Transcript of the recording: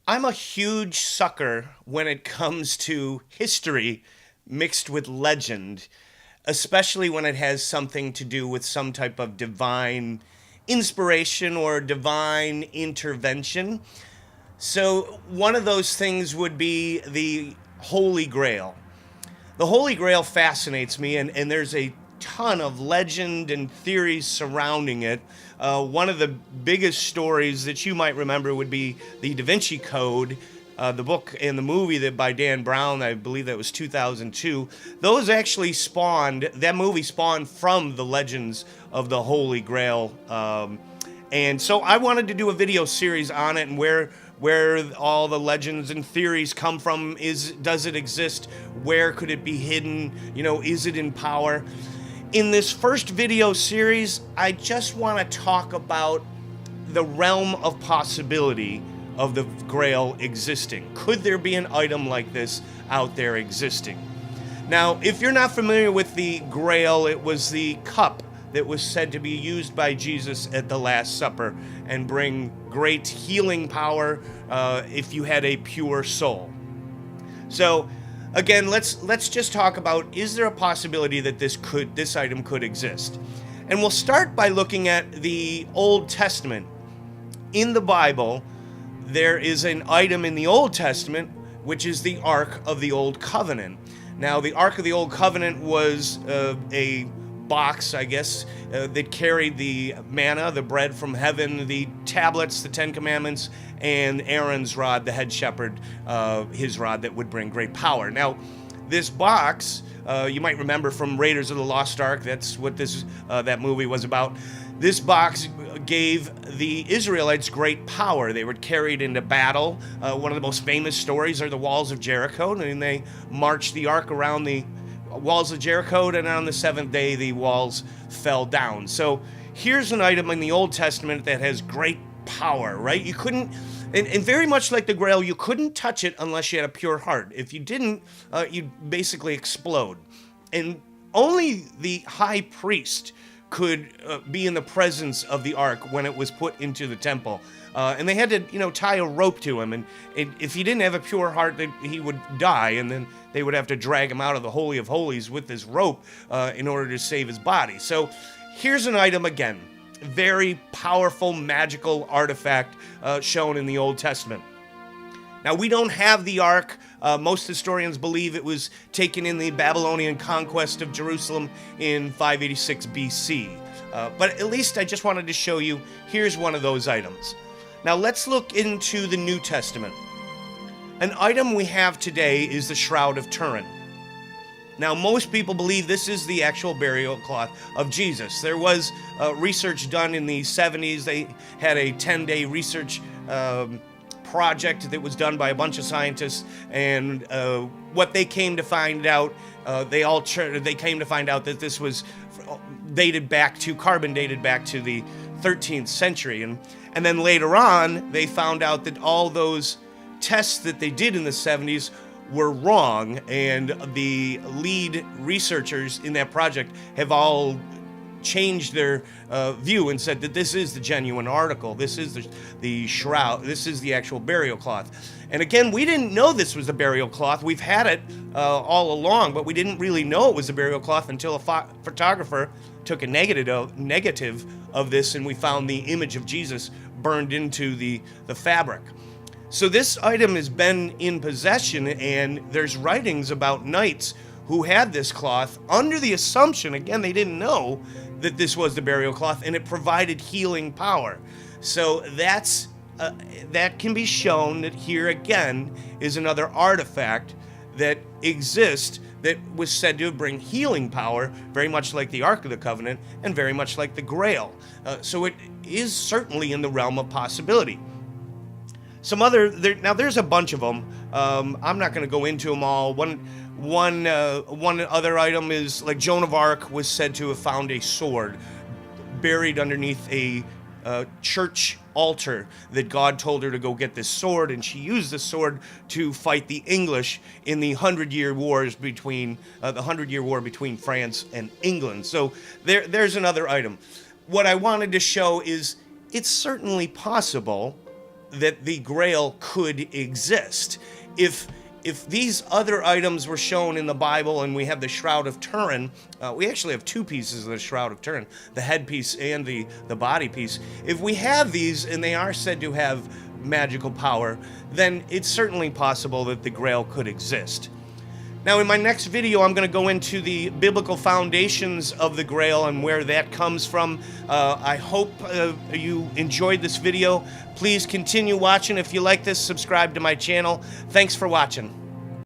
I'm a huge sucker when it comes to history mixed with legend, especially when it has something to do with some type of divine inspiration or divine intervention. So, one of those things would be the Holy Grail. The Holy Grail fascinates me, and there's a ton of legend and theories surrounding it. One of the biggest stories that you might remember would be the Da Vinci Code, the book and the movie that by Dan Brown. I believe that was 2002. Those actually spawned. That movie spawned from the legends of the Holy Grail. And so I wanted to do a video series on it and where all the legends and theories come from. Does it exist? Where could it be hidden? Is it in power? In this first video series, I just want to talk about the realm of possibility of the Grail existing. Could there be an item like this out there existing? Now, if you're not familiar with the Grail, it was the cup that was said to be used by Jesus at the Last Supper and bring great healing power if you had a pure soul. So, again, let's just talk about, is there a possibility that this item could exist? And we'll start by looking at the Old Testament. In the Bible, there is an item in the Old Testament which is the Ark of the Old Covenant. Now, the Ark of the Old Covenant was a box, I guess, that carried the manna, the bread from heaven, the tablets, the Ten Commandments, and Aaron's rod, the head shepherd, his rod that would bring great power. Now, this box, you might remember from Raiders of the Lost Ark, that's what that movie was about. This box gave the Israelites great power. They were carried into battle. One of the most famous stories are the walls of Jericho, and they marched the ark around the walls of Jericho, and on the seventh day the walls fell down. So here's an item in the Old Testament that has great power, right? You couldn't, and very much like the Grail, you couldn't touch it unless you had a pure heart. If you didn't, you'd basically explode. And only the high priest could be in the presence of the ark when it was put into the temple. And they had to, tie a rope to him. And if he didn't have a pure heart, he would die. And then they would have to drag him out of the Holy of Holies with this rope in order to save his body. So here's an item again. Very powerful, magical artifact shown in the Old Testament. Now, we don't have the ark. Most historians believe it was taken in the Babylonian conquest of Jerusalem in 586 BC. But at least I just wanted to show you, here's one of those items. Now, let's look into the New Testament. An item we have today is the Shroud of Turin. Now, most people believe this is the actual burial cloth of Jesus. There was research done in the 70s. They had a 10-day research project that was done by a bunch of scientists, and what they came to find out, they came to find out that this was carbon dated back to the 13th century, and then later on they found out that all those tests that they did in the 70s were wrong, and the lead researchers in that project have all changed their view and said that this is the genuine article. This is the shroud. This is the actual burial cloth. And again, we didn't know this was the burial cloth. We've had it all along, but we didn't really know it was a burial cloth until a photographer took a negative of this, and we found the image of Jesus burned into the fabric. So this item has been in possession, and there's writings about knights who had this cloth under the assumption, again, they didn't know that this was the burial cloth, and it provided healing power. So that can be shown that here again is another artifact that exists that was said to bring healing power, very much like the Ark of the Covenant and very much like the Grail. So it is certainly in the realm of possibility. Now there's a bunch of them. I'm not going to go into them all. One other item is, like, Joan of Arc was said to have found a sword buried underneath a church altar, that God told her to go get this sword, and she used the sword to fight the English in the 100-year War between France and England. So there's another item. What I wanted to show is it's certainly possible that the Grail could exist. If these other items were shown in the Bible, and we have the Shroud of Turin, we actually have two pieces of the Shroud of Turin, the headpiece and the body piece. If we have these, and they are said to have magical power, then it's certainly possible that the Grail could exist. Now, in my next video, I'm going to go into the biblical foundations of the Grail and where that comes from. I hope you enjoyed this video. Please continue watching. If you like this, subscribe to my channel. Thanks for watching.